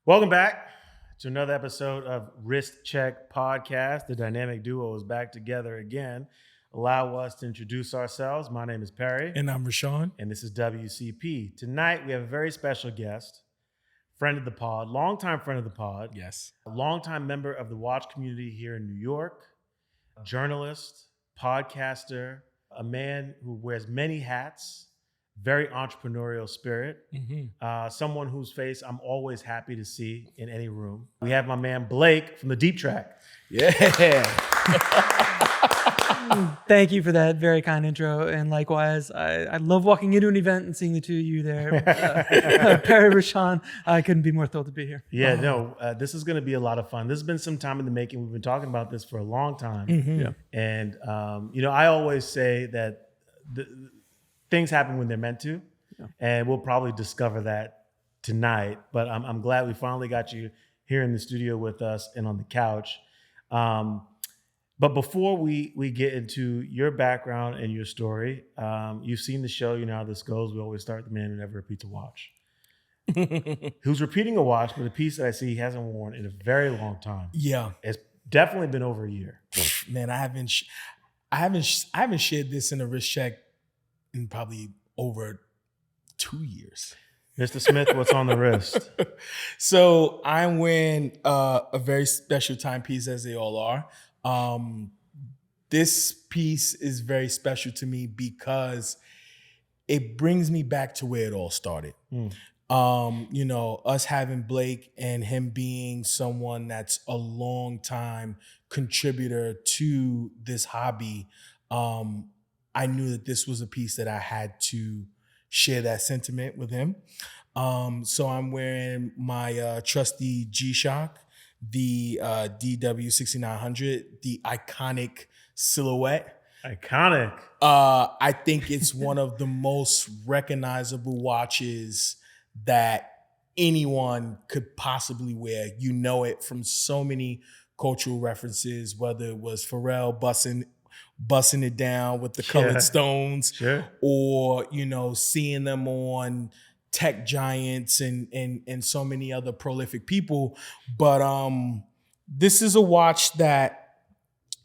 Welcome back to another episode of Wrist Check Podcast. The dynamic duo is back together again. Allow us to introduce ourselves. My name is Perry. And I'm Rashawn. And this is WCP. Tonight, we have a very special guest, friend of the pod, longtime friend of the pod. Yes. A longtime member of the watch community here in New York, a journalist, podcaster, a man who wears many hats, very entrepreneurial spirit, someone whose face I'm always happy to see in any room. We have my man Blake from the Deep Track. Yeah. Thank you for that very kind intro. And likewise, I love walking into an event and seeing the two of you there. Perry, Rashawn, I couldn't be more thrilled to be here. Yeah, this is going to be a lot of fun. This has been some time in the making. We've been talking about this for a long time. Yeah. And, I always say that things happen when they're meant to. Yeah. And we'll probably discover that tonight. But I'm glad we finally got you here in the studio with us and on the couch. But before we get into your background and your story, you've seen the show, you know how this goes. We always start with the man who never repeats a watch. Who's repeating a watch, but a piece that I see he hasn't worn in a very long time. Yeah. It's definitely been over a year. Man, I haven't shared this in a wrist check in probably over 2 years. Mr. Smith, what's on the wrist? So I'm wearing a very special timepiece, as they all are. This piece is very special to me because it brings me back to where it all started. Us having Blake and him being someone that's a long time contributor to this hobby. I knew that this was a piece that I had to share that sentiment with him. So I'm wearing my trusty G-Shock, the DW6900, the iconic silhouette. Iconic. I think it's one of the most recognizable watches that anyone could possibly wear. You know it from so many cultural references, whether it was Pharrell busting it down with the colored stones, or seeing them on tech giants and so many other prolific people. But this is a watch that,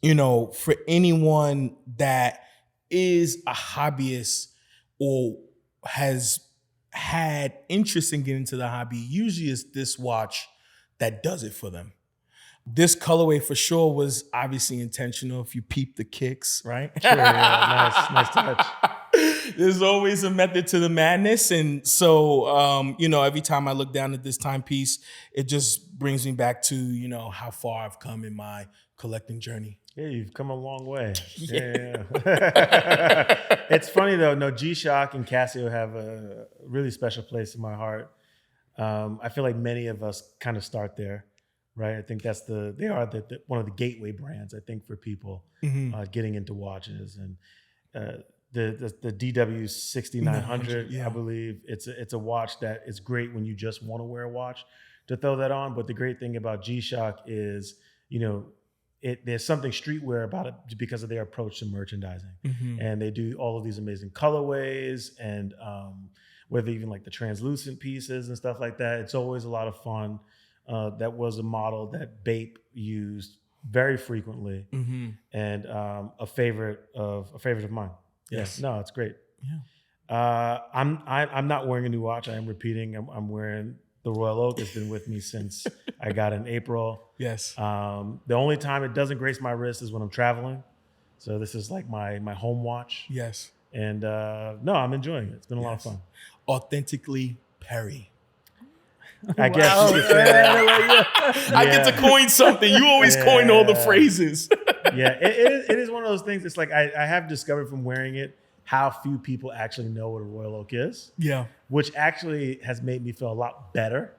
for anyone that is a hobbyist or has had interest in getting into the hobby, usually it's this watch that does it for them. This colorway for sure was obviously intentional. If you peep the kicks, right? Sure, yeah, nice touch. There's always a method to the madness. And so, every time I look down at this timepiece, it just brings me back to, how far I've come in my collecting journey. Yeah, you've come a long way. Yeah. It's funny though, no, G-Shock and Casio have a really special place in my heart. I feel like many of us kind of start there. Right, I think they are one of the gateway brands. I think for people getting into watches, and the DW6900. I believe it's a watch that is great when you just want to wear a watch to throw that on. But the great thing about G-Shock is, there's something streetwear about it because of their approach to merchandising, and they do all of these amazing colorways, and whether even like the translucent pieces and stuff like that. It's always a lot of fun. That was a model that Bape used very frequently, and a favorite of mine. Yes, no, it's great. Yeah, I'm not wearing a new watch. I am repeating. I'm wearing the Royal Oak. It's been with me since I got it in April. Yes. The only time it doesn't grace my wrist is when I'm traveling. So this is like my home watch. Yes. And no, I'm enjoying it. It's been a lot of fun. Authentically Perry. I guess you could say that. I get to coin something. You always coin all the phrases. It is one of those things. It's like I have discovered from wearing it how few people actually know what a Royal Oak is. Yeah. Which actually has made me feel a lot better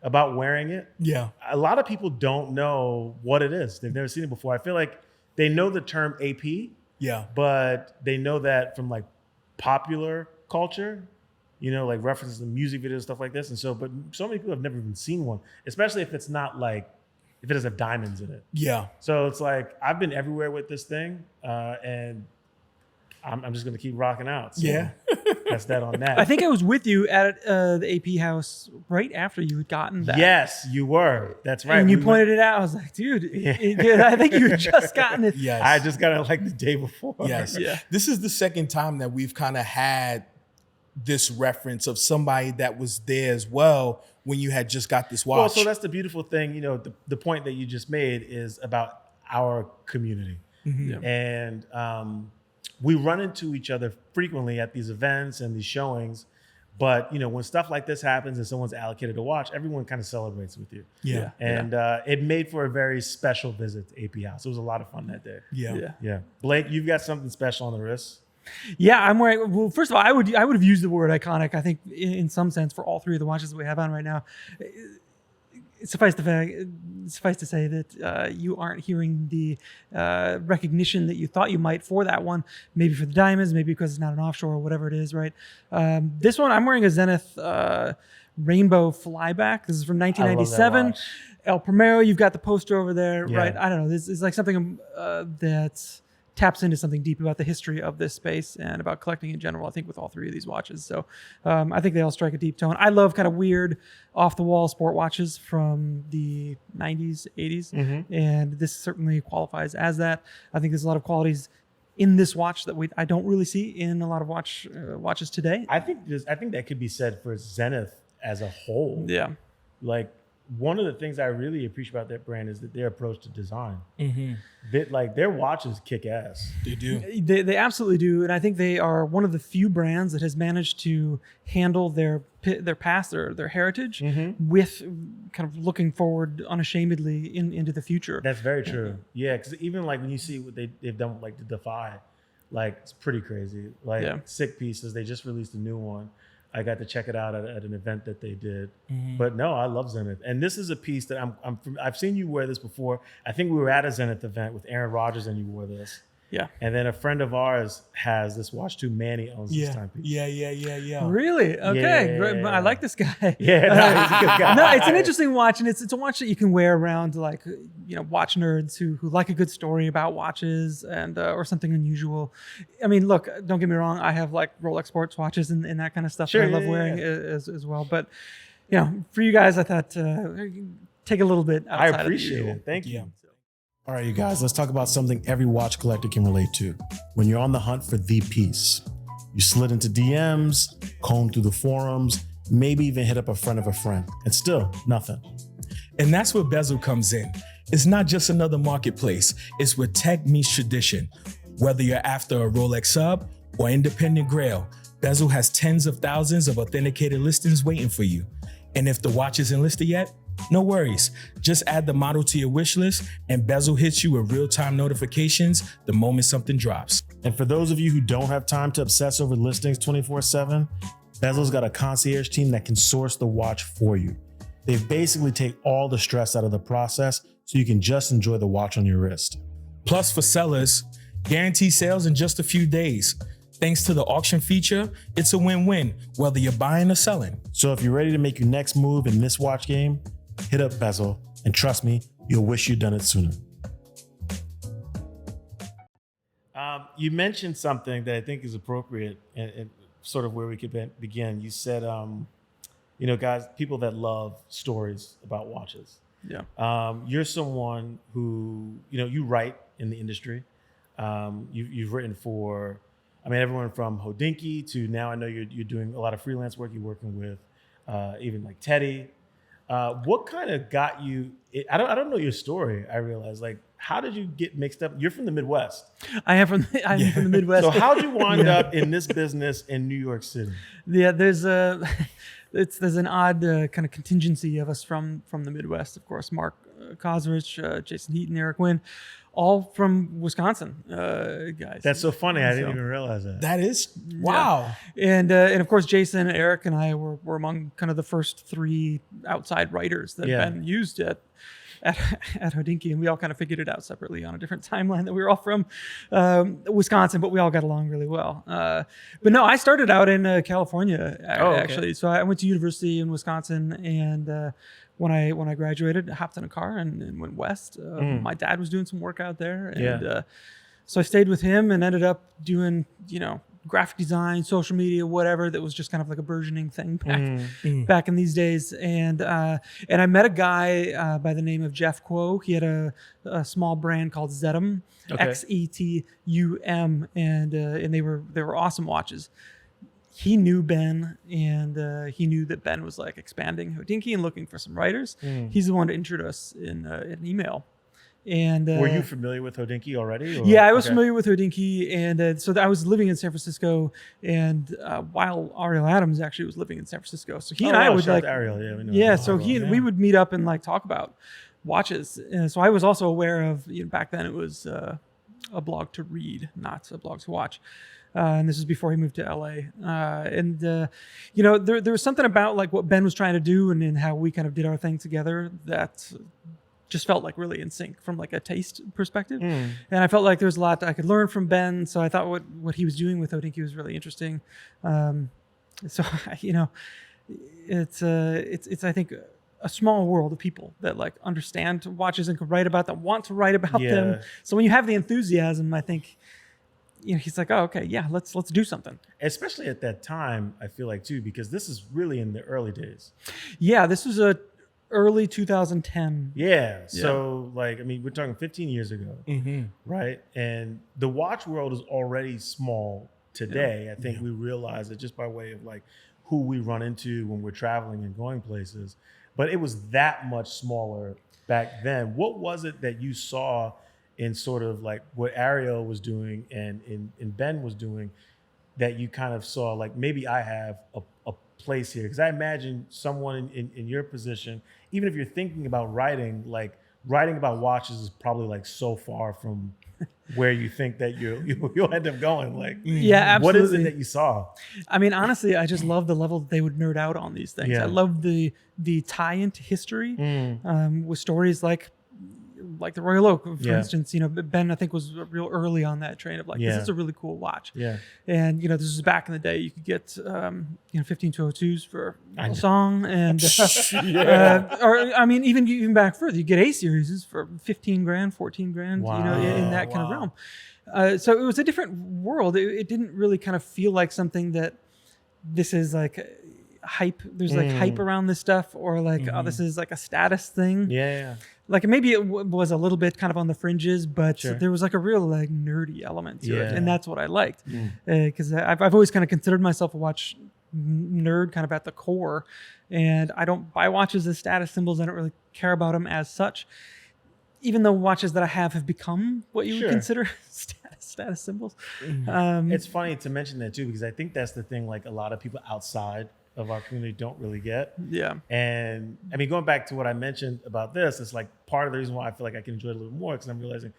about wearing it. Yeah. A lot of people don't know what it is. They've never seen it before. I feel like they know the term AP. Yeah. But they know that from like popular culture. Like references to music videos, stuff like this. And so, but so many people have never even seen one, especially if it's not like, if it doesn't have diamonds in it. Yeah. So it's like, I've been everywhere with this thing, and I'm just going to keep rocking out. So. Yeah. That's that on that. I think I was with you at the AP house right after you had gotten that. Yes, you were. That's right. And you We pointed it out. I was like, dude, I think you had just gotten it. Yes. I just got it like the day before. Yes. Yeah. This is the second time that we've kind of had this reference of somebody that was there as well when you had just got this watch. Well, so that's the beautiful thing. You know, the point that you just made is about our community. Mhm. And we run into each other frequently at these events and these showings. But, you know, when stuff like this happens and someone's allocated a watch, everyone kind of celebrates with you. Yeah. And it made for a very special visit to AP House. It was a lot of fun that day. Yeah. Yeah. Blake, you've got something special on the wrist. Yeah, I'm wearing. Well, first of all, I would have used the word iconic. I think in some sense for all three of the watches that we have on right now. Suffice to say that you aren't hearing the recognition that you thought you might for that one. Maybe for the diamonds, maybe because it's not an offshore or whatever it is, right? This one, I'm wearing a Zenith Rainbow Flyback. This is from 1997. El Primero, you've got the poster over there, right? I don't know. This is like something that taps into something deep about the history of this space and about collecting in general, I think, with all three of these watches. So I think they all strike a deep tone. I love kind of weird, off-the-wall sport watches from the 90s, 80s, and this certainly qualifies as that. I think there's a lot of qualities in this watch that I don't really see in a lot of watches today. I think that could be said for Zenith as a whole. Yeah. Like, one of the things I really appreciate about that brand is that their approach to design. Their watches kick ass. They do. They absolutely do, and I think they are one of the few brands that has managed to handle their past, their heritage, with kind of looking forward unashamedly into the future. That's very true. Yeah, because even like when you see what they've done with like the Defy, like it's pretty crazy. Like sick pieces. They just released a new one. I got to check it out at an event that they did. But no, I love Zenith. And this is a piece that I've seen you wear this before. I think we were at a Zenith event with Aaron Rodgers and you wore this. Yeah. And then a friend of ours has this watch too. Manny owns this timepiece. Yeah. Really? Okay. Yeah. Great. I like this guy. Yeah, no, he's a good guy. No, it's an interesting watch, and it's a watch that you can wear around, like, you know, watch nerds who like a good story about watches and or something unusual. I mean, look, don't get me wrong. I have like Rolex sports watches and that kind of stuff that I love wearing as well. But, you know, for you guys, I thought take a little bit outside I appreciate of the usual. it. Thank you. Yeah. All right, you guys, let's talk about something every watch collector can relate to. When you're on the hunt for the piece, you slid into DMs, combed through the forums, maybe even hit up a friend of a friend, and still nothing. And that's where Bezel comes in. It's not just another marketplace. It's where tech meets tradition. Whether you're after a Rolex sub or independent grail, Bezel has tens of thousands of authenticated listings waiting for you. And if the watch isn't listed yet, no worries. Just add the model to your wish list and Bezel hits you with real-time notifications the moment something drops. And for those of you who don't have time to obsess over listings 24/7, Bezel's got a concierge team that can source the watch for you. They basically take all the stress out of the process so you can just enjoy the watch on your wrist. Plus, for sellers, guaranteed sales in just a few days. Thanks to the auction feature, it's a win-win, whether you're buying or selling. So if you're ready to make your next move in this watch game, hit up Bezel, and trust me, you'll wish you'd done it sooner. You mentioned something that I think is appropriate and sort of where we could begin. You said, you know, guys, people that love stories about watches. Yeah. You're someone who, you know, you write in the industry. You've written for, I mean, everyone from Hodinkee to now I know you're doing a lot of freelance work. You're working with even like Teddy. What kind of got you? I don't know your story. I realize, like, how did you get mixed up? You're from the Midwest. I'm from the Midwest. So how'd you wind up in this business in New York City? Yeah, there's an odd kind of contingency of us from the Midwest. Of course, Mark Kosrich, Jason Heaton, Eric Wynn, all from Wisconsin guys. That's so funny. I didn't even realize that. That is, wow. And of course, Jason, Eric, and I were among kind of the first three outside writers that have been used at Hodinkee, and we all kind of figured it out separately on a different timeline that we were all from Wisconsin, but we all got along really well. But no, I started out in California actually. So I went to university in Wisconsin, and when I graduated, I hopped in a car and went west. My dad was doing some work out there, and so I stayed with him and ended up doing, you know, graphic design, social media, whatever, that was just kind of like a burgeoning thing back in these days. And I met a guy by the name of Jeff Kuo. He had a small brand called Zetum, Okay. Xetum, and they were awesome watches. He knew Ben, and he knew that Ben was like expanding Hodinkee and looking for some writers. He's the one to introduce us in an email. And Were you familiar with Hodinkee already? Or? Yeah, I was Okay. familiar with Hodinkee, and so I was living in San Francisco, and while Ariel Adams actually was living in San Francisco, so he and I would shout out like, to Ariel. Yeah, we know yeah, Ariel. so we would meet up and like talk about watches. And so I was also aware of, back then it was a blog to read, not a blog to watch. And this was before he moved to LA. There was something about like what Ben was trying to do and how we kind of did our thing together that just felt like really in sync from like a taste perspective. And I felt like there was a lot that I could learn from Ben. So I thought what he was doing with Hodinkee was really interesting. It's I think a small world of people that like understand watches and could write about them, want to write about them. So when you have the enthusiasm, I think, he's like, oh, okay, yeah, let's do something. Especially at that time, I feel like too, because this is really in the early days. Yeah, this was early 2010. Yeah. So we're talking 15 years ago, right? And the watch world is already small today. I think we realize it just by way of like who we run into when we're traveling and going places. But it was that much smaller back then. What was it that you saw in sort of like what Ariel was doing and in Ben was doing that you kind of saw like maybe I have a place here? Because I imagine someone in your position, even if you're thinking about writing about watches is probably like so far from where you think that you'll end up going. Like, yeah, absolutely. What is it that you saw? I mean, honestly, I just love the level that they would nerd out on these things. Yeah. I love the tie into history with stories like the Royal Oak, for instance. Ben, I think, was real early on that train of like, this is a really cool watch. Yeah. And this is back in the day. You could get 15202s for a song, and or I mean, even back further, you get A series for 15 grand, 14 grand. Wow. In that kind of realm. So it was a different world. It didn't really kind of feel like something that this is like hype. There's like hype around this stuff, or like, oh, this is like a status thing. Yeah. Like maybe it was a little bit kind of on the fringes, but there was like a real like nerdy element to it, and that's what I liked. Because I've always kind of considered myself a watch nerd, kind of at the core, and I don't buy watches as status symbols. I don't really care about them as such, even though watches that I have become what you would consider status symbols. It's funny to mention that too, because I think that's the thing. Like a lot of people outside of our community don't really get. Yeah. And I mean, going back to what I mentioned about this, it's like part of the reason why I feel like I can enjoy it a little more, because I'm realizing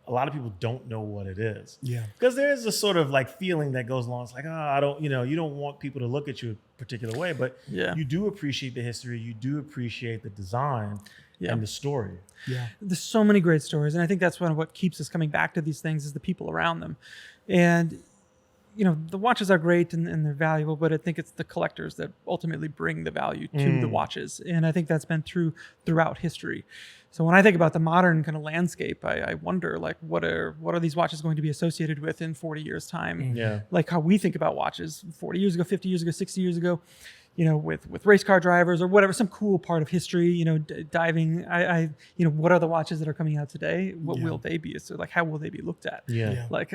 a lot of people don't know what it is. Yeah. Because there is a sort of like feeling that goes along. It's like, I don't, you don't want people to look at you a particular way, but you do appreciate the history. You do appreciate the design and the story. Yeah. There's so many great stories. And I think that's what keeps us coming back to these things is the people around them. And the watches are great and they're valuable, but I think it's the collectors that ultimately bring the value to the watches. And I think that's been true throughout history. So when I think about the modern kind of landscape, I wonder like, what are these watches going to be associated with in 40 years time? Yeah. Like how we think about watches 40 years ago, 50 years ago, 60 years ago, with race car drivers or whatever, some cool part of history, diving, what are the watches that are coming out today? What will they be? So like, how will they be looked at? Yeah. Like,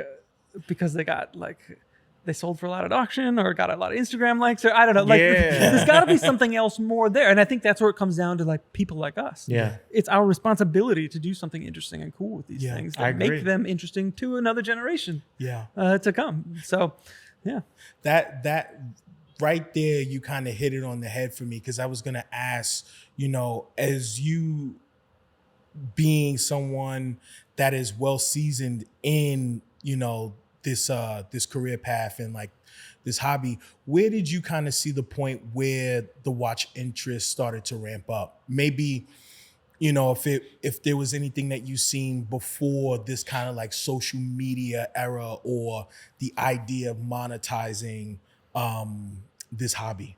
because they sold for a lot at auction or got a lot of Instagram likes, or I don't know. Like, there's got to be something else more there. And I think that's where it comes down to like people like us. Yeah. It's our responsibility to do something interesting and cool with these things I that agree. make them interesting to another generation to come. So, yeah. That right there, you kind of hit it on the head for me, because I was going to ask, as you being someone that is well seasoned in, this career path and like this hobby, where did you kind of see the point where the watch interest started to ramp up? Maybe, if there was anything that you seen before this kind of like social media era or the idea of monetizing this hobby.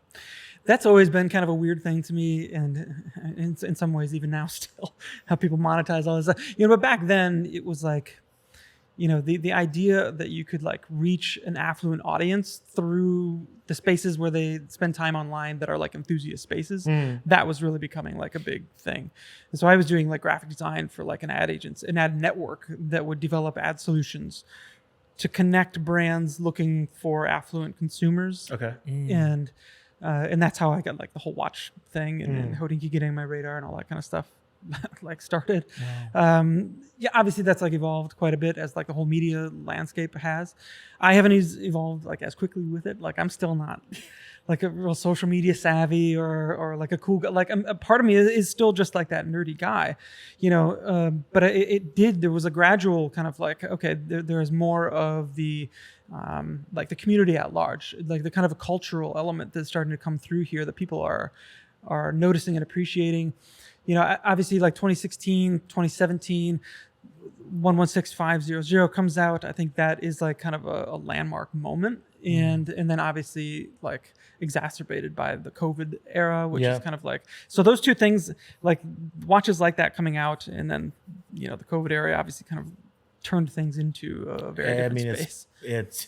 That's always been kind of a weird thing to me, and in some ways even now still, how people monetize all this stuff. But back then it was like, the idea that you could like reach an affluent audience through the spaces where they spend time online that are like enthusiast spaces, that was really becoming like a big thing. And so I was doing like graphic design for like an ad network that would develop ad solutions to connect brands looking for affluent consumers. Okay. And that's how I got like the whole watch thing and Hodinkee getting my radar and all that kind of stuff like started. Wow. Obviously that's like evolved quite a bit as like the whole media landscape has. I haven't evolved like as quickly with it. Like I'm still not like a real social media savvy or like a cool guy. Like a part of me is still just like that nerdy guy, but there was a gradual kind of like, okay, there's more of the like the community at large, like the kind of a cultural element that's starting to come through here that people are noticing and appreciating. Obviously like 2016, 2017, 116500 comes out. I think that is like kind of a landmark moment. And then obviously like exacerbated by the COVID era, which is kind of like, so those two things, like watches like that coming out, and then, the COVID era obviously kind of turned things into a very different space. It's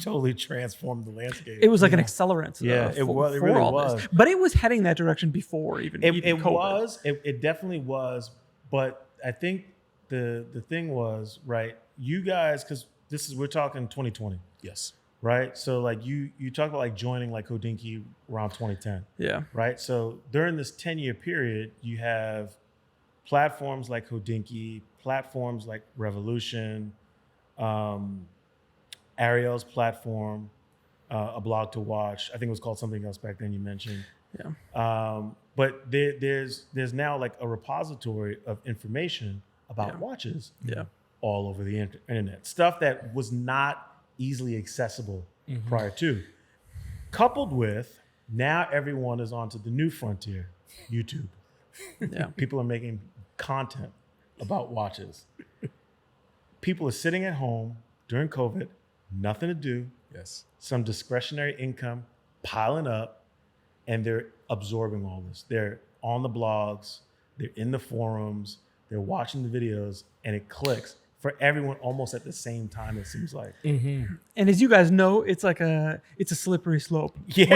totally transformed the landscape. It was like an accelerant. It really was. This. But it was heading that direction before even COVID. It definitely was. But I think the thing was, right, you guys, because we're talking 2020. Yes. Right. So like you talk about like joining like Hodinkee around 2010. Yeah. Right. So during this 10-year period, you have platforms like Hodinkee, platforms like Revolution, Ariel's platform, a blog to watch. I think it was called something else back then you mentioned. Yeah. But there's now like a repository of information about watches all over the internet. Stuff that was not easily accessible prior to. Coupled with now everyone is onto the new frontier, YouTube. Yeah. People are making content about watches. People are sitting at home during COVID, nothing to do. Yes. Some discretionary income piling up, and they're absorbing all this. They're on the blogs, they're in the forums, they're watching the videos, and it clicks for everyone almost at the same time, it seems like. And as you guys know, it's a slippery slope. Yeah,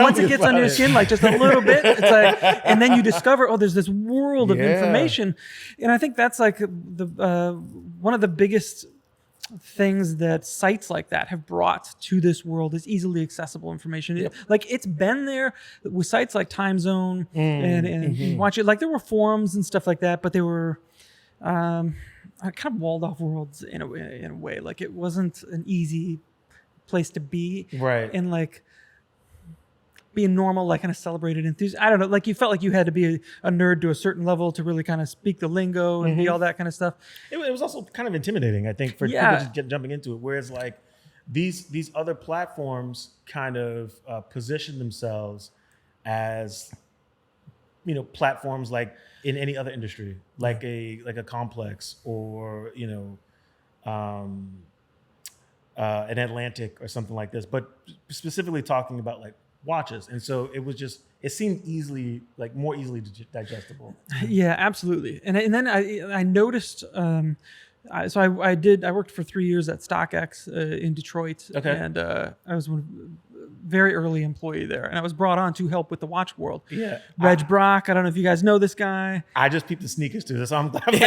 once it gets under your skin, like just a little bit, it's like, and then you discover, there's this world of information. And I think that's like one of the biggest things that sites like that have brought to this world is easily accessible information. Like it's been there with sites like Time Zone and watch it. Like there were forums and stuff like that, but they were kind of walled off worlds in a way. Like it wasn't an easy place to be. Right. And like being normal, like kind of celebrated enthusiasm. I don't know. Like you felt like you had to be a nerd to a certain level to really kind of speak the lingo and be all that kind of stuff. It was also kind of intimidating, I think, for people just jumping into it. Whereas like these other platforms kind of position themselves as, platforms like in any other industry, like a Complex or, an Atlantic or something like this, but specifically talking about like watches. And so it seemed more easily digestible. Yeah, absolutely. And then I noticed, I worked for 3 years at StockX in Detroit. Okay. And I was one very early employee there, and I was brought on to help with the watch world. Yeah. Reg Brock, I don't know if you guys know this guy. I just peeped the sneakers too. So I'm glad you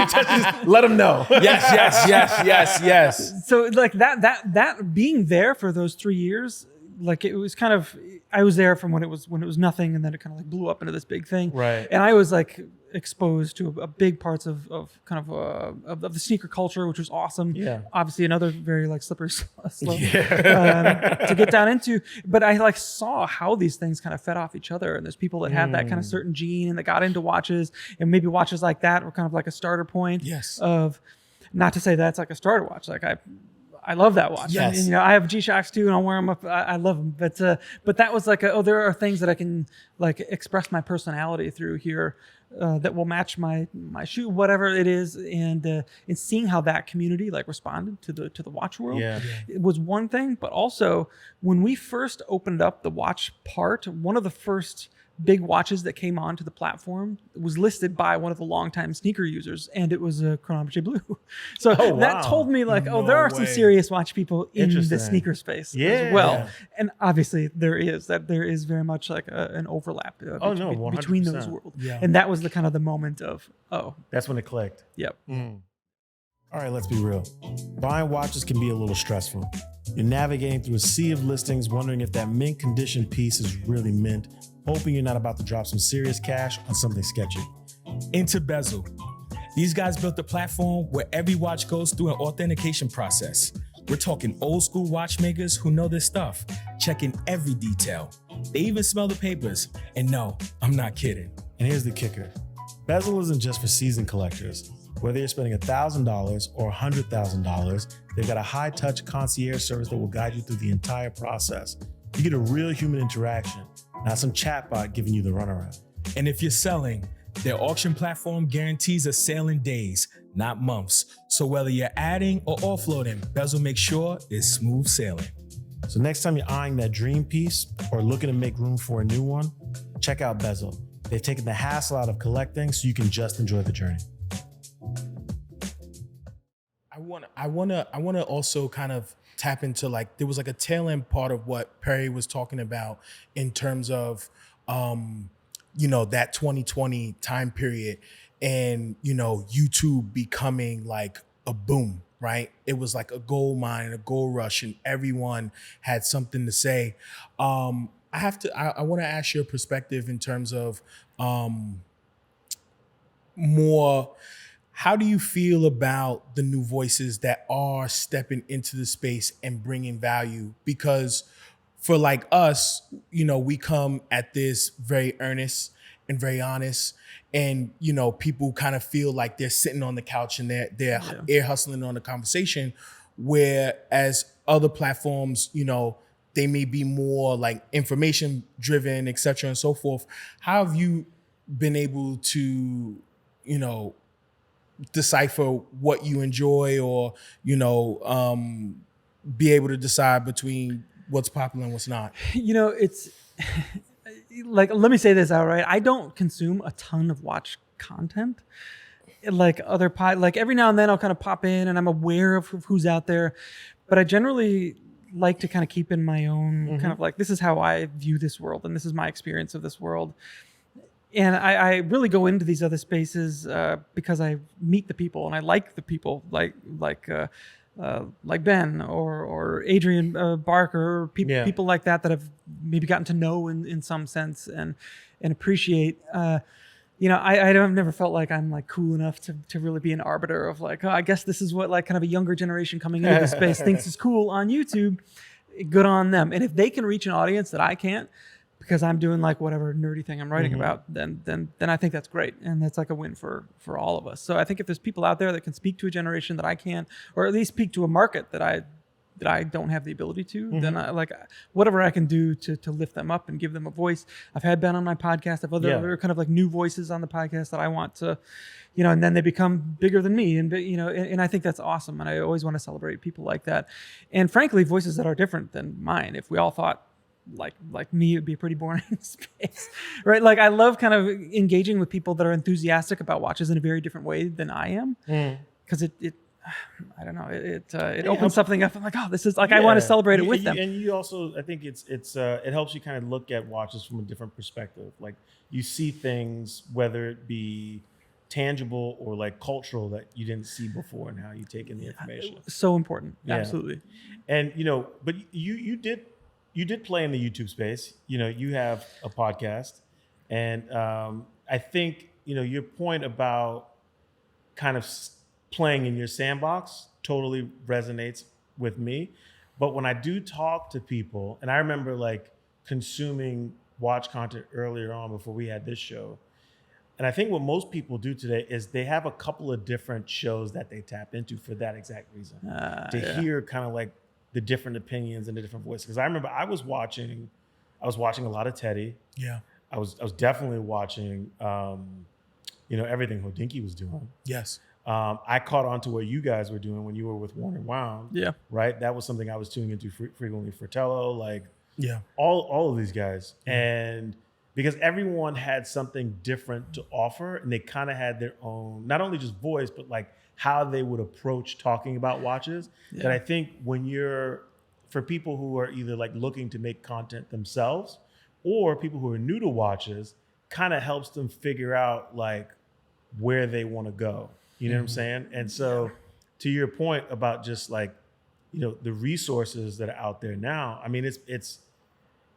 just let them know. Yes. So like that being there for those 3 years, like it was kind of, I was there from when it was nothing, and then it kind of like blew up into this big thing. Right. And I was like exposed to a big parts of the sneaker culture, which was awesome. Yeah. Obviously another very like slippery slope to get down into. But I like saw how these things kind of fed off each other. And there's people that had that kind of certain gene and that got into watches, and maybe watches like that were kind of like a starter point. Yes. Of, not to say that's like a starter watch. Like I love that watch. Yes. And, I have G-Shocks too, and I'll wear them up. I love them. But that was like, there are things that I can like express my personality through here that will match my shoe, whatever it is. And seeing how that community like responded to the watch world it was one thing. But also when we first opened up the watch part, one of the first big watches that came onto the platform was listed by one of the longtime sneaker users, and it was a Chronometer Blue. So Oh, that wow. told me like, No there are some way. serious watch people in the Interesting. sneaker space Yeah. as well. And obviously there is very much like an overlap Oh, no, between those 100%. worlds. Yeah. And that was the kind of the moment of, That's when it clicked. yep. All right, let's be real. Buying watches can be a little stressful. You're navigating through a sea of listings, wondering if that mint condition piece is really mint, hoping you're not about to drop some serious cash on something sketchy. Into Bezel. These guys built a platform where every watch goes through an authentication process. We're talking old school watchmakers who know their stuff, checking every detail. They even smell the papers. And no, I'm not kidding. And here's the kicker. Bezel isn't just for seasoned collectors. Whether you're spending $1,000 or $100,000, they've got a high-touch concierge service that will guide you through the entire process. You get a real human interaction, not some chatbot giving you the runaround. And if you're selling, their auction platform guarantees a sale in days, not months. So whether you're adding or offloading, Bezel makes sure it's smooth sailing. So next time you're eyeing that dream piece or looking to make room for a new one, check out Bezel. They've taken the hassle out of collecting so you can just enjoy the journey. I wanna also kind of tap into like there was like a tail end part of what Perry was talking about in terms of that 2020 time period and YouTube becoming like a boom, right? It was like a gold mine, a gold rush, and everyone had something to say. I want to ask your perspective in terms of more. How do you feel about the new voices that are stepping into the space and bringing value? Because for like us, we come at this very earnest and very honest, and people kind of feel like they're sitting on the couch and they're ear hustling on the conversation, whereas other platforms, they may be more like information driven, et cetera, and so forth. How have you been able to, decipher what you enjoy or, be able to decide between what's popular and what's not? It's like, let me say this outright. I don't consume a ton of watch content. Like like every now and then I'll kind of pop in and I'm aware of who's out there, but I generally like to kind of keep in my own kind of like, this is how I view this world and this is my experience of this world. And I really go into these other spaces because I meet the people and I like the people like Ben or Adrian Barker, or people like that I've maybe gotten to know in some sense and appreciate. I've never felt like I'm like cool enough to really be an arbiter of like, I guess this is what like kind of a younger generation coming into this space thinks is cool on YouTube. Good on them. And if they can reach an audience that I can't, because I'm doing like whatever nerdy thing I'm writing about, then I think that's great. And that's like a win for all of us. So I think if there's people out there that can speak to a generation that I can't, or at least speak to a market that I don't have the ability to, then I like whatever I can do to lift them up and give them a voice. I've had Ben on my podcast. I've other kind of like new voices on the podcast that I want to, and then they become bigger than me. And, and I think that's awesome. And I always want to celebrate people like that. And frankly, voices that are different than mine. If we all thought, like me, it would be a pretty boring space, right? Like I love kind of engaging with people that are enthusiastic about watches in a very different way than I am, because it I don't know, it opens something up. I'm like, oh, this is like I want to celebrate it with them. And you also, I think it helps you kind of look at watches from a different perspective. Like you see things, whether it be tangible or like cultural, that you didn't see before, and how you take in the information. So important, absolutely. And but you did play in the YouTube space. You have a podcast, and I think your point about kind of playing in your sandbox totally resonates with me. But when I do talk to people, and I remember like consuming watch content earlier on before we had this show, and I think what most people do today is they have a couple of different shows that they tap into for that exact reason, to hear kind of like the different opinions and the different voices. Because I remember I was watching a lot of Teddy. Yeah. I was definitely watching, everything Hodinkee was doing. Yes. I caught on to what you guys were doing when you were with Warner Wound. Yeah. Right. That was something I was tuning into frequently. Fratello, like yeah, all of these guys. And because everyone had something different to offer, and they kind of had their own, not only just voice, but like how they would approach talking about watches. That I think for people who are either like looking to make content themselves or people who are new to watches, kind of helps them figure out like where they want to go. You know what I'm saying? And so to your point about just like, the resources that are out there now, I mean, it's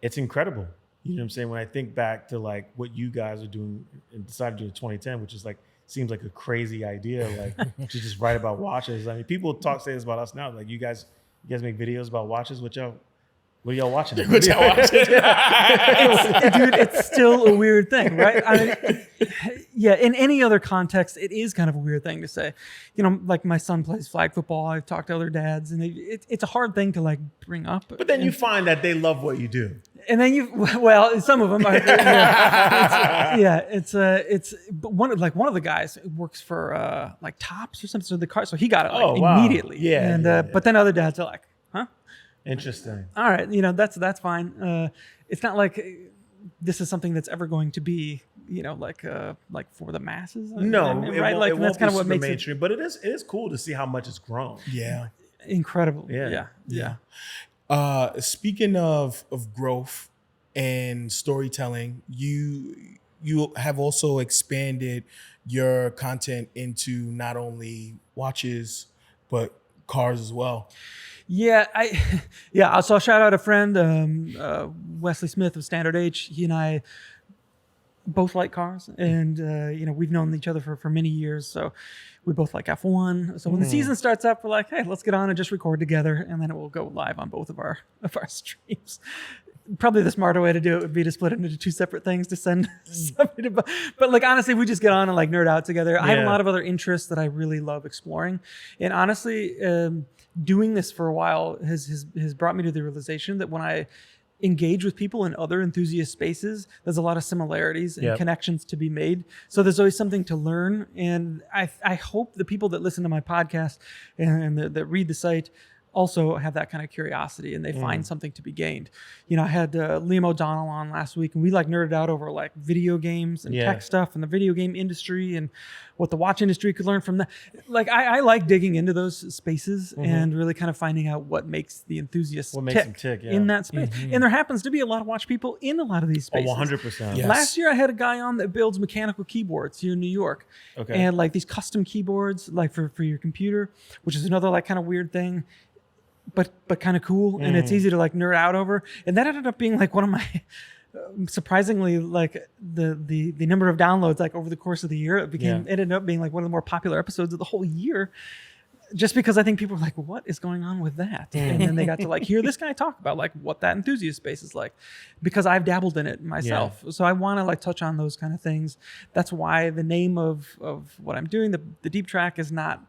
incredible. You know what I'm saying? When I think back to like what you guys are doing and decided to do in 2010, which is like, seems like a crazy idea, like to just write about watches. I mean, people say this about us now. Like you guys make videos about watches. What are y'all watching? What y'all watching? Dude, it's still a weird thing, right? I mean, yeah, in any other context, it is kind of a weird thing to say. Like my son plays flag football. I've talked to other dads, and it's a hard thing to like bring up. But then you find that they love what you do. And then some of them are. It's one of the guys works for like Tops or something. So the car, so he got it like immediately. Yeah. And but then other dads are like, huh? Interesting. All right, that's fine. It's not like this is something that's ever going to be, like for the masses. No, right? Like it that's kind of what makes mainstream. But it is cool to see how much it's grown. Yeah. Incredible. Yeah. Speaking of growth and storytelling, you have also expanded your content into not only watches but cars as well. Yeah, So I'll shout out a friend, Wesley Smith of Standard H. He and I both like cars, and we've known each other for many years. So we both like F1. So when the season starts up, we're like, hey, let's get on and just record together, and then it will go live on both of our streams. Probably the smarter way to do it would be to split it into two separate things to send something to, but like honestly, we just get on and like nerd out together. I have a lot of other interests that I really love exploring, and honestly, doing this for a while has brought me to the realization that when I engage with people in other enthusiast spaces, there's a lot of similarities and connections to be made. So there's always something to learn, and I hope the people that listen to my podcast and that read the site also have that kind of curiosity, and they find something to be gained. I had Liam O'Donnell on last week, and we like nerded out over like video games and tech stuff and the video game industry and what the watch industry could learn from that. Like I like digging into those spaces and really kind of finding out what makes the enthusiasts tick in that space. And there happens to be a lot of watch people in a lot of these spaces. 100%. Yes. Last year I had a guy on that builds mechanical keyboards here in New York. Okay. And like these custom keyboards like for your computer, which is another like kind of weird thing. But kind of cool, and it's easy to like nerd out over, and that ended up being like one of my surprisingly like the number of downloads like over the course of the year. It ended up being like one of the more popular episodes of the whole year, just because I think people were like, what is going on with that? And then they got to like hear this guy talk about like what that enthusiast space is like, because I've dabbled in it myself. So I want to like touch on those kind of things. That's why the name of what I'm doing, the deep track, is not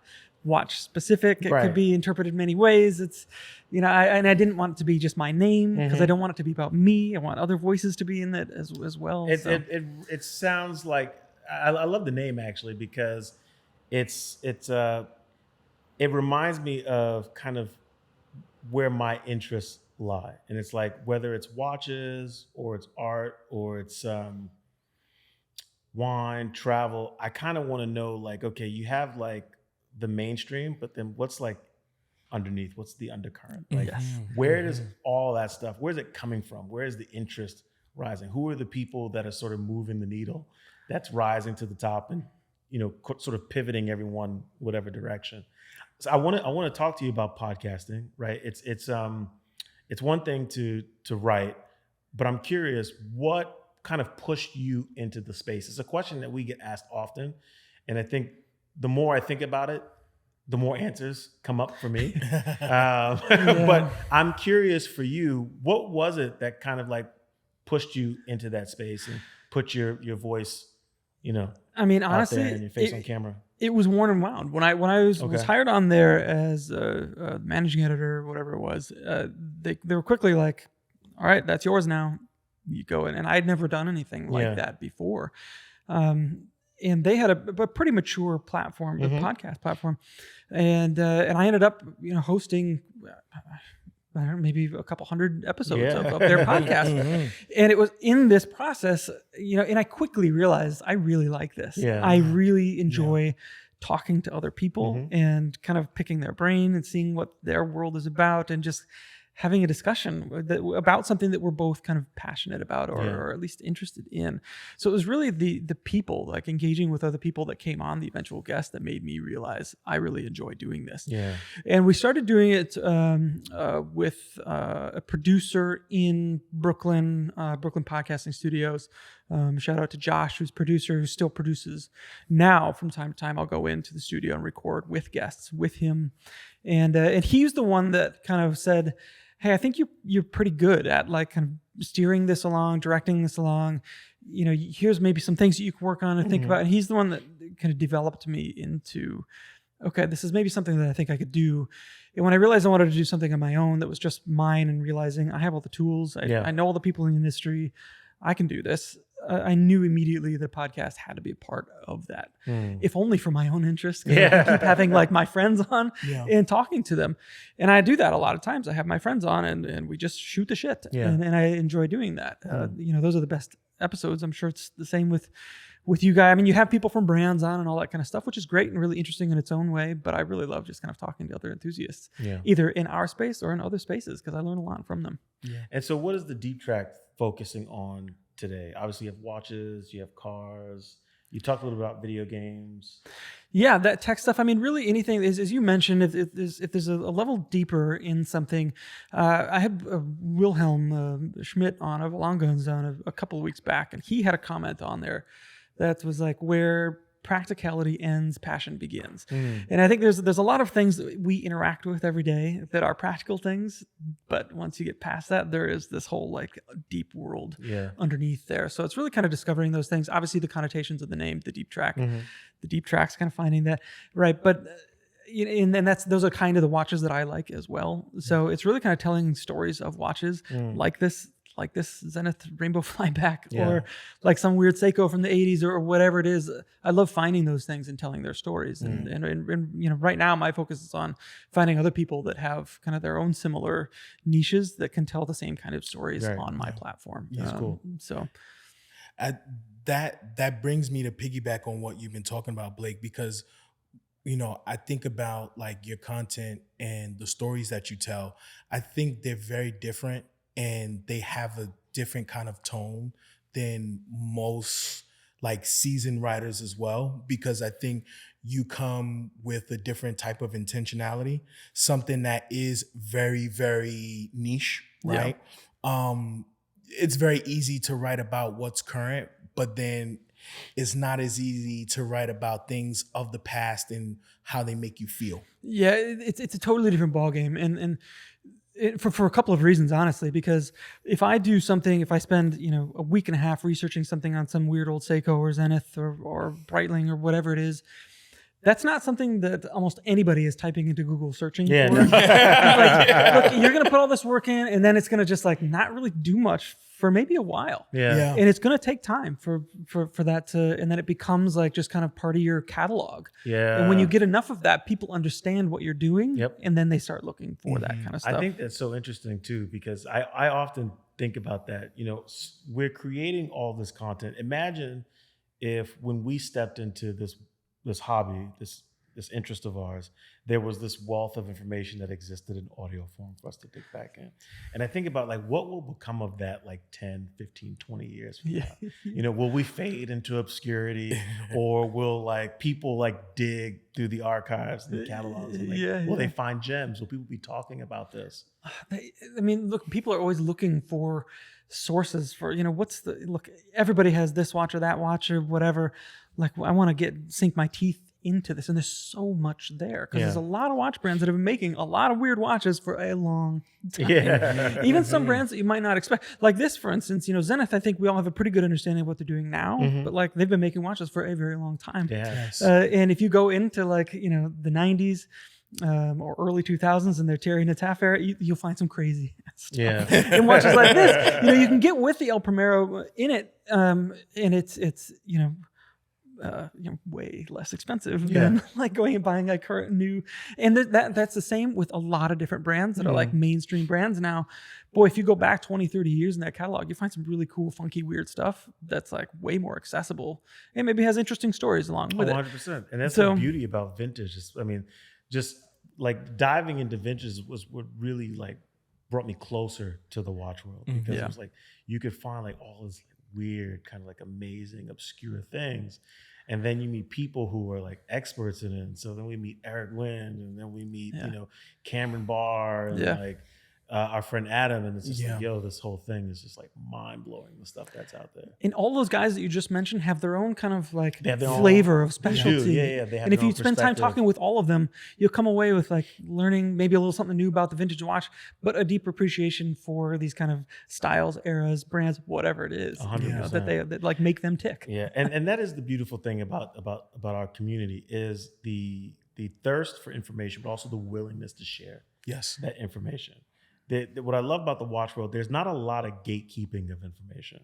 watch specific. It could be interpreted many ways. It's, I didn't want it to be just my name, because I don't want it to be about me. I want other voices to be in it as well. It sounds like, I love the name actually, because it reminds me of kind of where my interests lie. And it's like, whether it's watches or it's art or it's wine, travel, I kind of want to know like, okay, you have like the mainstream, but then what's like underneath? What's the undercurrent? Like, where does all that stuff, where's it coming from? Where is the interest rising? Who are the people that are sort of moving the needle that's rising to the top and, sort of pivoting everyone whatever direction? So I want to talk to you about podcasting, right? It's one thing to write, but I'm curious, what kind of pushed you into the space? It's a question that we get asked often, and I think the more I think about it, the more answers come up for me. But I'm curious for you, what was it that kind of like pushed you into that space and put your voice, I mean, out honestly, there and your face on camera? It was Worn and Wound. When I was hired on there as a managing editor or whatever it was, they were quickly like, all right, that's yours now. You go in. And I'd never done anything like that before. And they had a pretty mature platform, a podcast platform, and I ended up hosting I don't know, maybe a couple hundred episodes Yeah. of their podcast. And it was in this process, and I quickly realized I really like this. Yeah. I really enjoy talking to other people and kind of picking their brain and seeing what their world is about and just having a discussion about something that we're both kind of passionate about or at least interested in. So it was really the people, like engaging with other people that came on, the eventual guest, that made me realize I really enjoy doing this. Yeah. And we started doing it with a producer in Brooklyn Podcasting Studios. Shout out to Josh, who's producer, who still produces now. From time to time, I'll go into the studio and record with guests with him. And he's the one that kind of said, hey, I think you're pretty good at like kind of steering this along, directing this along. Here's maybe some things that you can work on and think about. And he's the one that kind of developed me into, okay, this is maybe something that I think I could do. And when I realized I wanted to do something on my own that was just mine, and realizing I have all the tools, I know all the people in the industry, I can do this. I knew immediately the podcast had to be a part of that, if only for my own interest. I keep having like my friends on and talking to them. And I do that a lot of times. I have my friends on and we just shoot the shit. And I enjoy doing that. Those are the best episodes. I'm sure it's the same with you guys. I mean, you have people from brands on and all that kind of stuff, which is great and really interesting in its own way. But I really love just kind of talking to other enthusiasts, either in our space or in other spaces, because I learn a lot from them. Yeah. And so what is the Deep Track focusing on today? Obviously you have watches, you have cars, you talked a little about video games. Yeah, that tech stuff. I mean, really anything, as you mentioned, if there's a level deeper in something. I had Wilhelm Schmidt on of Long Guns on a couple of weeks back, and he had a comment on there that was like, where practicality ends, passion begins. And I think there's a lot of things that we interact with every day that are practical things, but once you get past that, there is this whole like deep world underneath there. So it's really kind of discovering those things. Obviously the connotations of the name, the Deep Track, the Deep Track's kind of finding that, right? But and those are kind of the watches that I like as well. So it's really kind of telling stories of watches like this Zenith Rainbow Flyback or like some weird Seiko from the 80s or whatever it is. I love finding those things and telling their stories. And right now my focus is on finding other people that have kind of their own similar niches that can tell the same kind of stories on my platform. That's cool. So that brings me to piggyback on what you've been talking about, Blake, because I think about like your content and the stories that you tell. I think they're very different, and they have a different kind of tone than most like seasoned writers as well, because I think you come with a different type of intentionality, something that is very, very niche, right? It's very easy to write about what's current, but then it's not as easy to write about things of the past and how they make you feel. Yeah, it's a totally different ballgame. And for a couple of reasons, honestly, because if I spend, a week and a half researching something on some weird old Seiko or Zenith or Breitling or whatever it is, that's not something that almost anybody is typing into Google searching for. No. Look, you're going to put all this work in, and then it's going to just like not really do much for maybe a while. Yeah. And it's going to take time for that to, and then it becomes like just kind of part of your catalog. Yeah. And when you get enough of that, people understand what you're doing. Yep. And then they start looking for that kind of stuff. I think that's so interesting too, because I often think about that. We're creating all this content. Imagine if when we stepped into this hobby, this interest of ours, there was this wealth of information that existed in audio form for us to dig back in. And I think about like, what will become of that like 10, 15, 20 years from now? Will we fade into obscurity, or will like people like dig through the archives and the catalogs and will they find gems? Will people be talking about this? Look, people are always looking for sources for, everybody has this watch or that watch or whatever. Like, I want to sink my teeth into this, and there's so much there because there's a lot of watch brands that have been making a lot of weird watches for a long time. Even some brands that you might not expect, like this, for instance. Zenith, I think we all have a pretty good understanding of what they're doing now, but like they've been making watches for a very long time. And if you go into like the 90s or early 2000s and their Terry Nataf era, you'll find some crazy stuff in watches like this. You can get with the El Primero in it, and it's way less expensive than like going and buying a current new. And that's the same with a lot of different brands that are like mainstream brands now. Boy, if you go back 20, 30 years in that catalog, you find some really cool, funky, weird stuff that's like way more accessible and maybe has interesting stories along with 100%. And that's the beauty about vintage. Just like diving into vintage was what really like brought me closer to the watch world, because it was like you could find like all this weird, kind of like amazing, obscure things. And then you meet people who are like experts in it. And so then we meet Eric Wind, and then we meet, Cameron Barr, and like our friend Adam. And it's just like, yo, this whole thing is just like mind blowing, the stuff that's out there. And all those guys that you just mentioned have their own kind of like flavor of specialty. They have and if you spend time talking with all of them, you'll come away with like learning maybe a little something new about the vintage watch, but a deep appreciation for these kind of styles, eras, brands, whatever it is, that like make them tick. Yeah, and that is the beautiful thing about our community is the thirst for information, but also the willingness to share that information. What I love about the watch world, there's not a lot of gatekeeping of information.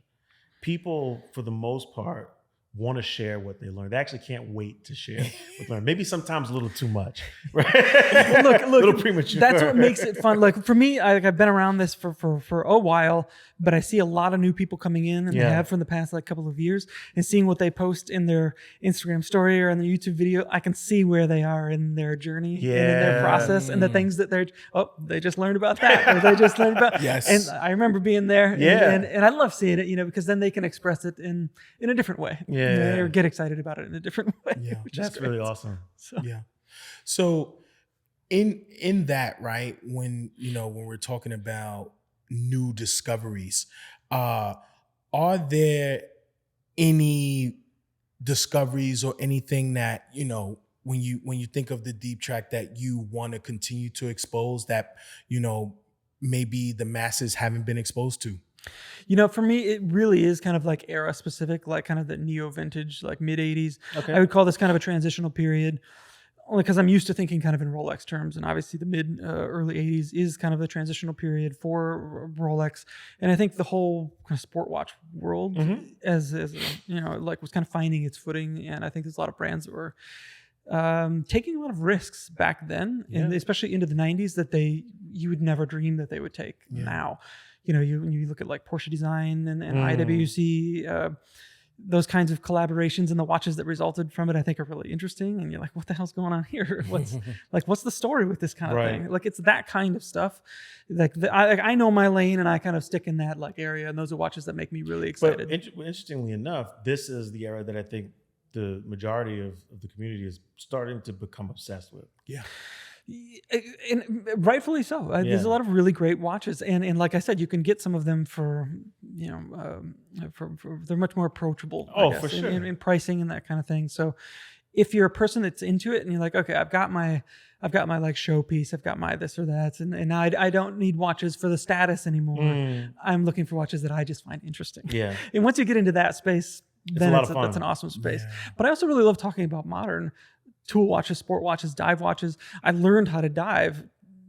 People, for the most part, want to share what they learn. They actually can't wait to share what they learn. Maybe sometimes a little too much, right? Look, a little premature. That's what makes it fun. Like for me, I've been around this for a while, but I see a lot of new people coming in, and they have for the past like couple of years, and seeing what they post in their Instagram story or in their YouTube video, I can see where they are in their journey and in their process, and the things that they just learned about that, or they just learned about. And I remember being there, and I love seeing it, because then they can express it in a different way. Or get excited about it in a different way. Yeah, that's really awesome. So in that, right, when we're talking about new discoveries, are there any discoveries or anything that, when you think of the Deep Track, that you want to continue to expose that, maybe the masses haven't been exposed to? For me, it really is kind of like era specific, like kind of the neo vintage, like mid 80s. Okay. I would call this kind of a transitional period, only because I'm used to thinking kind of in Rolex terms. And obviously the mid early 80s is kind of a transitional period for Rolex. And I think the whole kind of sport watch world as like was kind of finding its footing. And I think there's a lot of brands that were taking a lot of risks back then, and especially into the 90s, that you would never dream that they would take now. You look at like Porsche Design and IWC, those kinds of collaborations and the watches that resulted from it, I think are really interesting. And you're like, what the hell's going on here? What's the story with this kind of thing? Like, it's that kind of stuff. Like I know my lane, and I kind of stick in that like area. And those are watches that make me really excited. But interestingly enough, this is the era that I think the majority of the community is starting to become obsessed with. Yeah. And rightfully so. There's a lot of really great watches, and like I said, you can get some of them for they're much more approachable. For sure. In pricing and that kind of thing. So if you're a person that's into it, and you're like, okay, I've got my like showpiece, I've got my this or that, and I don't need watches for the status anymore. I'm looking for watches that I just find interesting. Yeah. And once you get into that space, then that's an awesome space. Yeah. But I also really love talking about modern tool watches, sport watches, dive watches. I learned how to dive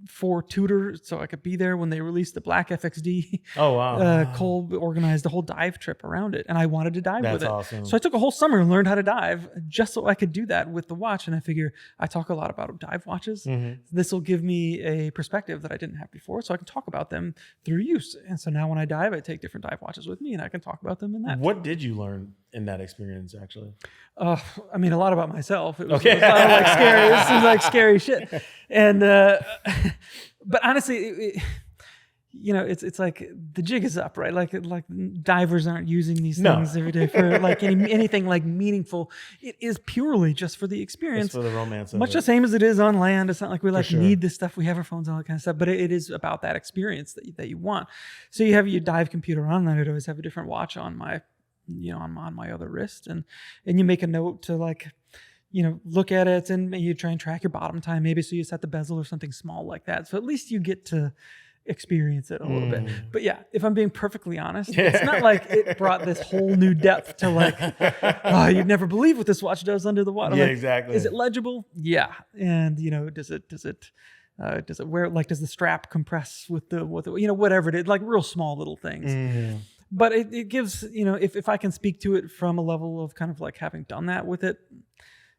for Tudor, so I could be there when they released the Black FXD. Oh, wow. Cole organized a whole dive trip around it, and I wanted to dive with it. That's awesome. So I took a whole summer and learned how to dive just so I could do that with the watch. And I figure I talk a lot about dive watches. This will give me a perspective that I didn't have before, so I can talk about them through use. And so now when I dive, I take different dive watches with me, and I can talk about them in that. What did you learn in that experience, actually? A lot about myself. It was a lot of like scary. This is like scary shit. And but honestly, it's like the jig is up, right? Like divers aren't using these things every day for like anything like meaningful. It is purely just for the experience. It's for the romance of Much it. the same as it is on land. It's not like we need this stuff. We have our phones, all that kind of stuff. But it is about that experience that you want. So you have your dive computer on, and I'd always have a different watch on my on my other wrist, and you make a note to like look at it, and you try and track your bottom time, maybe, so you set the bezel or something small like that, so at least you get to experience it a little bit. But yeah, if I'm being perfectly honest, it's not like it brought this whole new depth to like, oh, you'd never believe what this watch does under the water. Like, exactly. Is it legible? Yeah. And does it wear, like, does the strap compress with the whatever it is, like real small little things. but it gives, if I can speak to it from a level of kind of like having done that with it,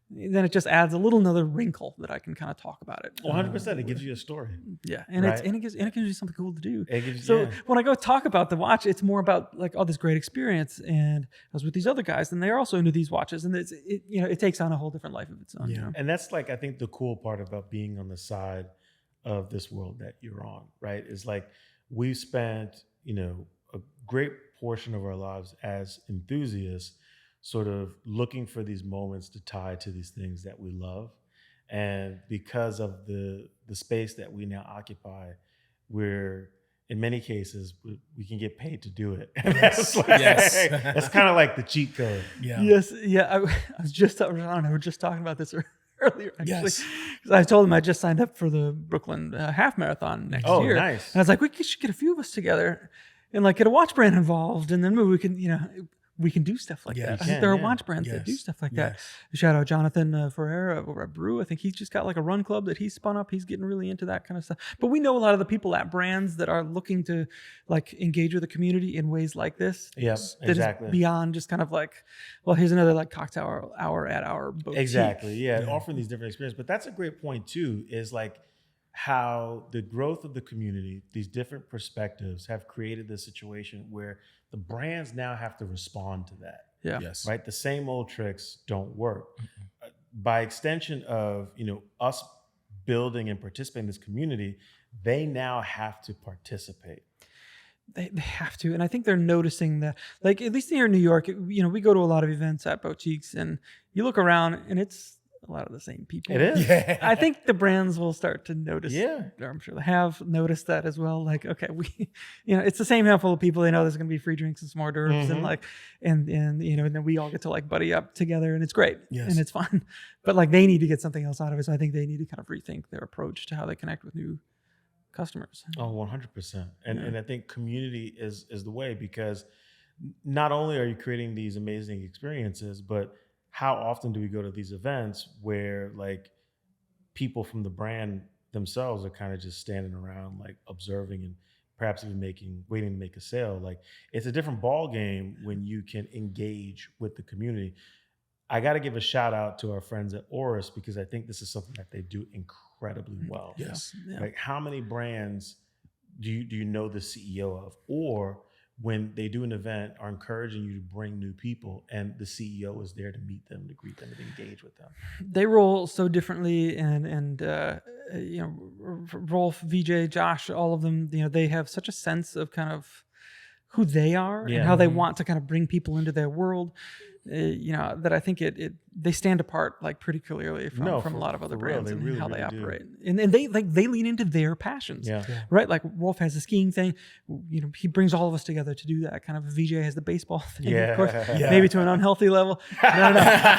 then it just adds a little another wrinkle that I can kind of talk about it. 100%. It gives you a story. Yeah, and Right. it gives you something cool to do. It gives, So yeah. when I go talk about the watch, it's more about like, oh, this great experience, and I was with these other guys, and they're also into these watches, and it takes on a whole different life of its own. Yeah. And that's like, I think the cool part about being on the side of this world that you're on, right? Is like we've spent, a great portion of our lives as enthusiasts sort of looking for these moments to tie to these things that we love. And because of the space that we now occupy, we're in many cases we can get paid to do it. And that's like, Yes. that's kind of like the cheat code. Yeah. Yes, yeah. I was just we're just talking about this earlier, actually. Yes. 'Cause I told him I just signed up for the Brooklyn half marathon next Oh, year. nice. And I was like, we should get a few of us together and like get a watch brand involved, and then maybe we can do stuff like Yeah, that. you I think can, there are yeah. watch brands that do Yes. stuff like Yes. that. Shout out Jonathan Ferreira over at Brew. I think he's just got like a run club that he's spun up. He's getting really into that kind of stuff. But we know a lot of the people at brands that are looking to like engage with the community in ways like this. Yes, That is exactly. beyond just kind of like, well, here's another like cocktail hour at our boutique. Exactly. Yeah, Yeah. offering these different experiences. But that's a great point too, is like how the growth of the community, these different perspectives have created this situation where the brands now have to respond to that. Yeah. Yes. Right? The same old tricks don't work. By extension of, us building and participating in this community, they now have to participate. They have to. And I think they're noticing that, like, at least here in New York, we go to a lot of events at boutiques, and you look around and it's a lot of the same people. It is. Yeah. I think the brands will start to notice. Yeah. Or I'm sure they have noticed that as well. Like, okay, it's the same handful of people. They know there's going to be free drinks and some hors d'oeuvres, and Mhm. like, and then we all get to like buddy up together, and it's great. Yes. And it's fun. But like, they need to get something else out of it. So I think they need to kind of rethink their approach to how they connect with new customers. Oh, 100%. Yeah. And I think community is the way, because not only are you creating these amazing experiences, but how often do we go to these events where like people from the brand themselves are kind of just standing around like observing and perhaps even waiting to make a sale. Like it's a different ball game when you can engage with the community. I got to give a shout out to our friends at Oris, because I think this is something that they do incredibly well. Yes. Yeah. Like how many brands do you know the CEO of, or when they do an event are encouraging you to bring new people and the CEO is there to meet them, to greet them, and engage with them? They roll so differently, and Rolf, VJ, Josh, all of them, they have such a sense of kind of who they are and Yeah. how they Mhm. want to kind of bring people into their world. That I think they stand apart like pretty clearly from a lot of other for real, brands they and really, how they really do. operate. And they lean into their passions. Yeah. Right, like Rolf has the skiing thing. He brings all of us together to do that. Kind of VJ has the baseball thing, Yeah. of course, Yeah. maybe to an unhealthy level. No.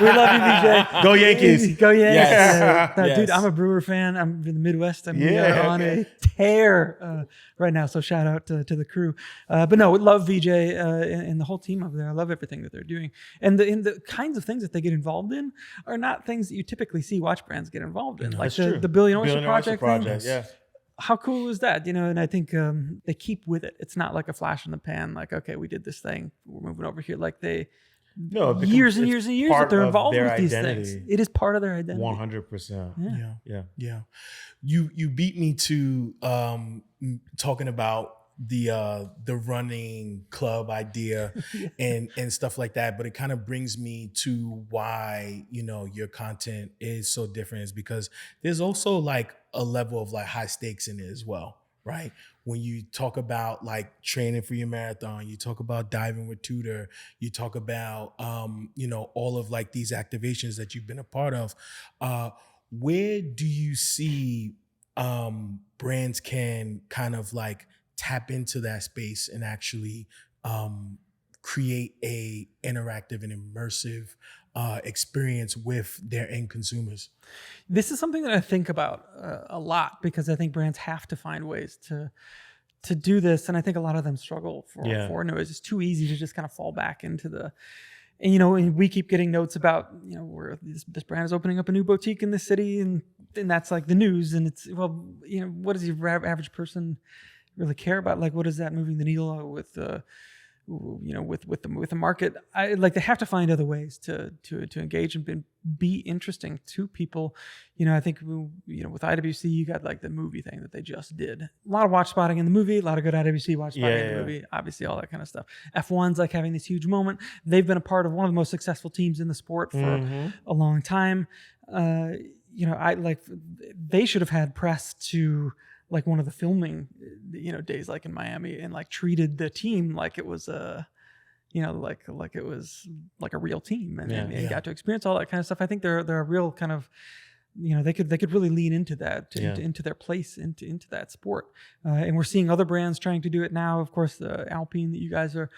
We love you, VJ. Go Yankees. Go Yankees. Yes. Dude, Yes. I'm a Brewer fan. I'm in the Midwest, and we Yeah. are on a tear right now. So shout out to the crew. But no, we love VJ and the whole team over there. I love everything that they're doing, and the kinds of things that they get involved in are not things that you typically see watch brands get involved in, No, like That's true. the Billion Oyster Billion Oyster Project thing. Yeah. How cool is that? And I think they keep with it. It's not like a flash in the pan, like, okay, we did this thing, we're moving over here. Like No, it becomes- years and it's years and years part that they're of involved their with these identity. things. It is part of their identity. 100%. Yeah. Yeah. Yeah. Yeah. You beat me to talking about the running club idea and stuff like that, but it kind of brings me to why your content is so different, is because there's also like a level of like high stakes in it as well, right? When you talk about like training for your marathon, you talk about diving with Tudor, you talk about all of like these activations that you've been a part of. Where do you see brands can kind of like tap into that space and actually create a interactive and immersive experience with their end consumers? This is something that I think about a lot, because I think brands have to find ways to do this, and I think a lot of them struggle for it. It's too easy to just kind of fall back into the. And we keep getting notes about where this brand is opening up a new boutique in the city, and that's like the news. And it's what does your average person really care about? Like, what is that moving the needle with with the market. I like they have to find other ways to engage and be interesting to people. I think with IWC you got like the movie thing that they just did. A lot of watch spotting in the movie, a lot of good IWC watch spotting in the movie. Obviously, all that kind of stuff. F1's like having this huge moment. They've been a part of one of the most successful teams in the sport for a long time. I like they should have had press to like one of the filming, days like in Miami, and like treated the team like it was like it was like a real team, and got to experience all that kind of stuff. I think they're a real kind of, they could really lean into that, into their place, into that sport. And we're seeing other brands trying to do it now. Of course, the Alpine that you guys are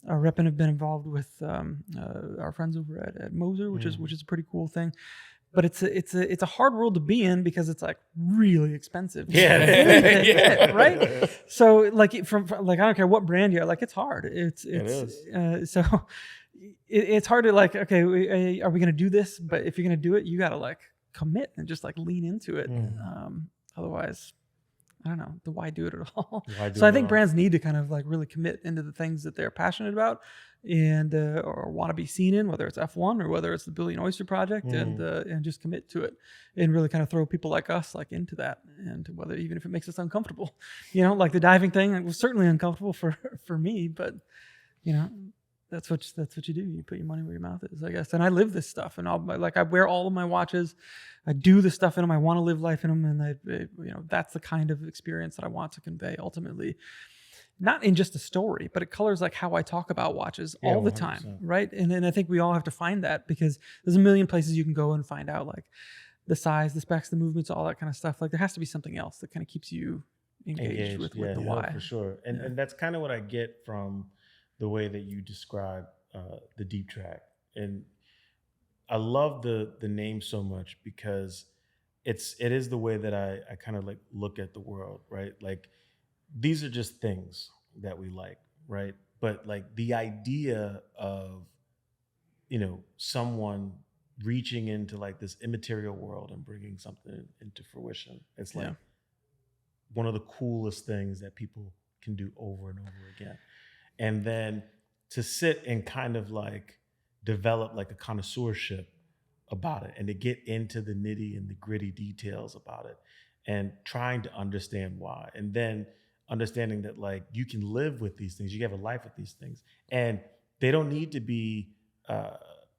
repping have been involved with our friends over at Moser, which is a pretty cool thing. But it's a hard world to be in because it's like really expensive. Yeah. Right. So like from like, I don't care what brand you're like, it's hard. It's hard to like, okay, are we going to do this? But if you're going to do it, you got to like commit and just like lean into it. Otherwise, I don't know, why do it at all? So I think brands need to kind of like really commit into the things that they're passionate about and or want to be seen in, whether it's F1 or whether it's the Billion Oyster Project, and just commit to it and really kind of throw people like us like into that, and whether even if it makes us uncomfortable, like the diving thing, it was certainly uncomfortable for me, but that's what you do. You put your money where your mouth is, I guess. And I live this stuff, and I wear all of my watches. I do the stuff in them. I want to live life in them, and that's the kind of experience that I want to convey ultimately. Not in just a story, but it colors like how I talk about watches all the time, 100%. Right? And then I think we all have to find that, because there's a million places you can go and find out like the size, the specs, the movements, all that kind of stuff. Like there has to be something else that kind of keeps you engaged with the why. For sure. And that's kind of what I get from the way that you describe the Deep Track. And I love the name so much because it is the way that I kind of like look at the world, right? Like these are just things that we like, right? But like the idea of, someone reaching into like this immaterial world and bringing something into fruition, it's like one of the coolest things that people can do over and over again. And then to sit and kind of like develop like a connoisseurship about it, and to get into the nitty and the gritty details about it, and trying to understand why, and then understanding that like you can live with these things, you can have a life with these things, and they don't need to be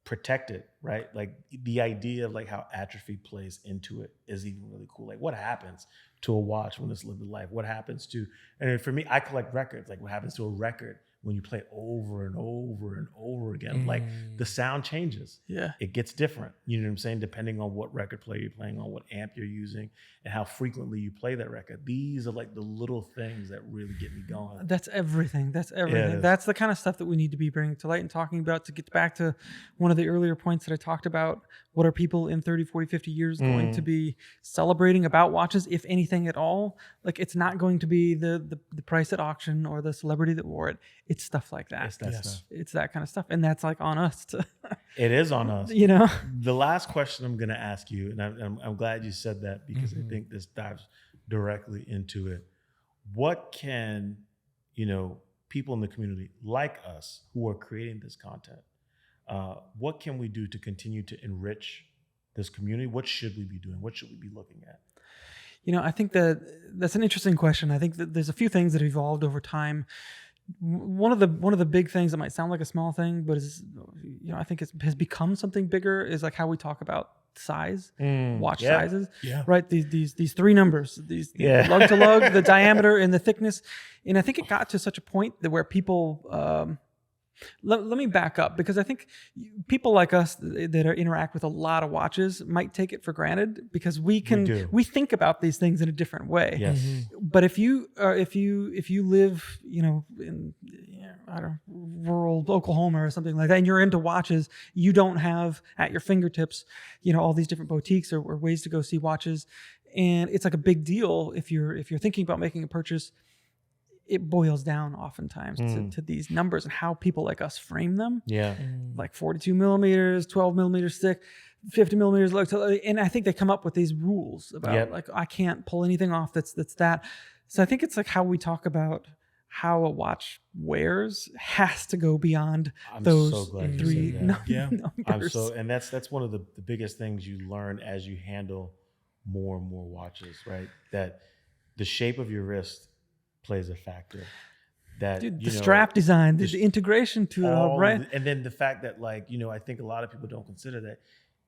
protected, right? Like the idea of like how atrophy plays into it is even really cool. Like what happens to a watch when it's lived a life? What happens to, and for me, I collect records. Like what happens to a record when you play it over and over and over again? Like the sound changes. Yeah. It gets different. You know what I'm saying? Depending on what record player you're playing on, what amp you're using, and how frequently you play that record. These are like the little things that really get me going. That's everything. Yeah, that's the kind of stuff that we need to be bringing to light and talking about, to get back to one of the earlier points that I talked about. What are people in 30, 40, 50 years going to be celebrating about watches, if anything at all? Like it's not going to be the price at auction or the celebrity that wore it. It's stuff like that. It's that stuff. It's that kind of stuff. And that's like on us to it is on us. The last question I'm going to ask you, and I'm glad you said that, because I think this dives directly into it. What can, people in the community like us who are creating this content, what can we do to continue to enrich this community? What should we be doing? What should we be looking at? I think that's an interesting question. I think that there's a few things that have evolved over time. One of the big things that might sound like a small thing, but is, I think it has become something bigger, is like how we talk about size, watch sizes, right? These three numbers, lug to lug, the diameter and the thickness. And I think it got to such a point that where people, let me back up, because I think people like us that interact with a lot of watches might take it for granted, because we think about these things in a different way. Yes. But if you live, in I don't know, rural Oklahoma or something like that, and you're into watches, you don't have at your fingertips, all these different boutiques or ways to go see watches, and it's like a big deal if you're thinking about making a purchase. It boils down oftentimes to these numbers and how people like us frame them. Yeah. Like 42 millimeters, 12 millimeters thick, 50 millimeters long. And I think they come up with these rules about like, I can't pull anything off that's that. So I think it's like how we talk about how a watch wears has to go beyond I'm those so glad you three said that. Yeah. numbers. And that's one of the biggest things you learn as you handle more and more watches, right? That the shape of your wrist plays a factor. That Dude, you the know, strap design, the the- integration to it all, all right? of the- and then the fact that, like, you know, I think a lot of people don't consider that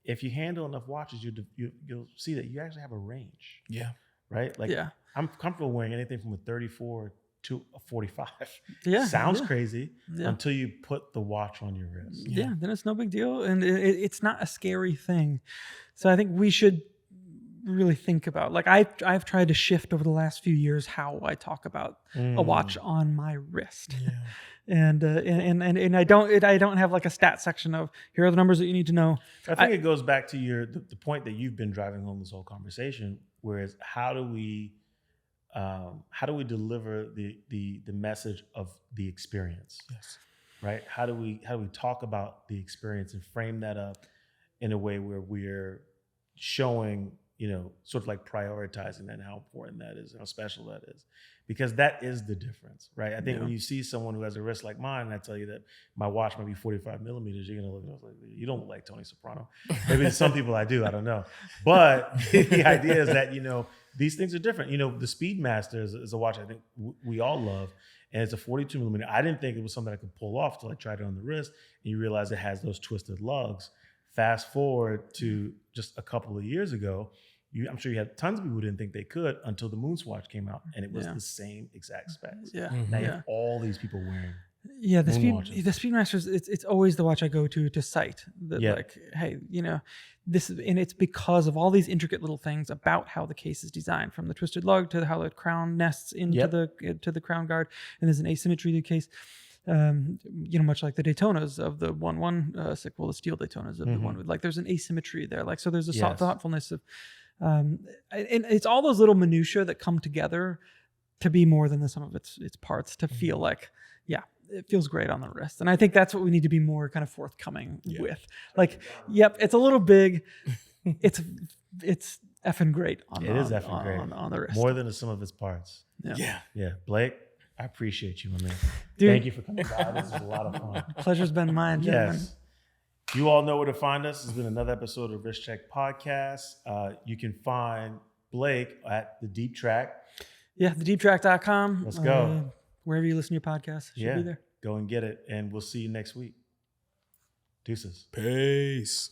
if you handle enough watches, you'll see that you actually have a range, Yeah. right? Like, Yeah. I'm comfortable wearing anything from a 34 to a 45. Yeah, Sounds yeah. crazy Yeah. until you put the watch on your wrist. Yeah, then it's no big deal, and it's not a scary thing. So I think we should really think about, like, I've tried to shift over the last few years how I talk about a watch on my wrist. Yeah. And I don't have like a stat section of here are the numbers that you need to know. I think it goes back to the point that you've been driving home this whole conversation, whereas how do we deliver the message of the experience? Yes. Right? How do we talk about the experience and frame that up in a way where we're showing, you know, sort of like prioritizing that and how important that is, how special that is, because that is the difference, right? I think when you see someone who has a wrist like mine, and I tell you that my watch might be 45 millimeters, you're gonna look at us like, you don't look like Tony Soprano. Maybe some people I do, I don't know. But the idea is that, you know, these things are different. You know, the Speedmaster is a watch I think we all love, and it's a 42 millimeter. I didn't think it was something I could pull off till I tried it on the wrist, and you realize it has those twisted lugs. Fast forward to just a couple of years ago, I'm sure you had tons of people who didn't think they could until the Moonswatch came out, and it was the same exact specs. Yeah, Now you have all these people wearing. Yeah, the Moonwatches. Speedmasters, it's always the watch I go to cite that, Yeah. like, hey, you know, this is, and it's because of all these intricate little things about how the case is designed, from the twisted lug to how the crown nests into the crown guard, and there's an asymmetry to the case. You know, much like the Daytonas of the 1/1, well, the steel Daytonas of the one, like there's an asymmetry there. Like, so there's a thoughtfulness of, and it's all those little minutiae that come together to be more than the sum of its parts, to feel like, yeah, it feels great on the wrist. And I think that's what we need to be more kind of forthcoming with. Like, yep, it's a little big. It's effing great on It is effing great on the wrist. More than the sum of its parts. Yeah. Yeah, Blake, I appreciate you, my man. Dude. Thank you for coming by. This was a lot of fun. Pleasure's been mine, gentlemen. Yes. You all know where to find us. This has been another episode of Wrist Check Podcast. You can find Blake at the Deep Track. Yeah, thedeeptrack.com. Let's go. Wherever you listen to your podcast, should be there. Go and get it. And we'll see you next week. Deuces. Peace.